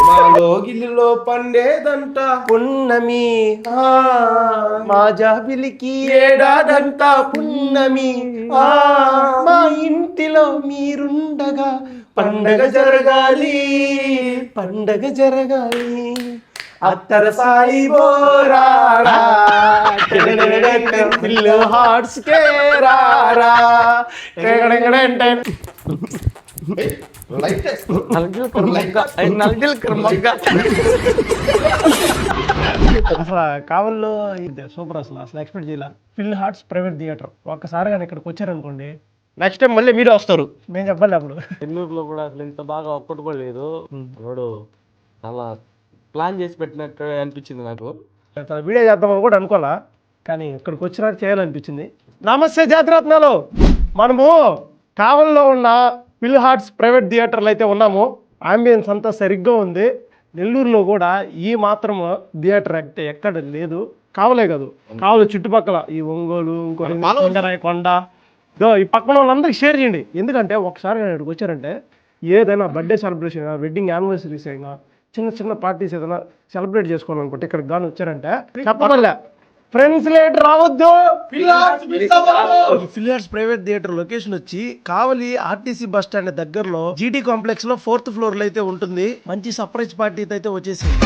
మాలో గిల్లిలో పండేదంట పున్నమి మా జాబిలికి ఏడాదంతా పున్నమి మా ఇంటిలో మీరుండగా పండగ జరగాలి పండగ జరగాలి అత్తర సాయి బోరారా పిల్లు హార్ట్స్ కే రారా అసలు కావల్లో సూపర్ అసలు ఎక్స్పెక్ట్ చేయాల ఫిల్ హార్ట్స్ ప్రైవేట్ థియేటర్ ఒక్కసారి కానీ ఇక్కడికి వచ్చారనుకోండి నెక్స్ట్ టైం మళ్ళీ మీరు వస్తారు మేము చెప్పాలి అప్పుడు నెల్లూరులో కూడా అసలు ఇంత బాగా ఒక్కటి కూడా లేదు వాడు చాలా ప్లాన్ చేసి పెట్టినట్టు అనిపించింది నాకు. వీడియో చేద్దామని కూడా అనుకోవాలా కానీ ఇక్కడికి వచ్చినట్టు చేయాలనిపించింది. నమస్తే జాతిరత్నాలు, మనము కావల్లో ఉన్న ఫిల్ హార్ట్స్ ప్రైవేట్ థియేటర్లు అయితే ఉన్నాము. అంబియన్స్ అంతా సరిగ్గా ఉంది. నెల్లూరులో కూడా ఈ మాత్రం థియేటర్ అంటే ఎక్కడ లేదు. కావలే కాదు, కావలి చుట్టుపక్కల ఈ ఒంగోలు ఇంకోరాయి కొండ ఈ పక్కన వాళ్ళందరికీ షేర్ చేయండి. ఎందుకంటే ఒకసారి ఇక్కడికి వచ్చారంటే ఏదైనా బర్త్డే సెలబ్రేషన్ అయినా వెడ్డింగ్ యానివర్సరీస్ అయినా చిన్న చిన్న పార్టీస్ ఏదైనా సెలబ్రేట్ చేసుకోవాలనుకుంటే ఇక్కడికి కానీ వచ్చారంటే చెప్పమల్లే ఫ్రెండ్స్ లేట్ రావద్దు. Fill hearts private theatre location వచ్చి కావలి ఆర్టీసీ బస్ స్టాండ్ దగ్గరలో జీటీ కాంప్లెక్స్ లో 4th ఫ్లోర్ లో అయితే ఉంటుంది. మంచి సర్ప్రైజ్ పార్టీ అయితే వచ్చేసింది.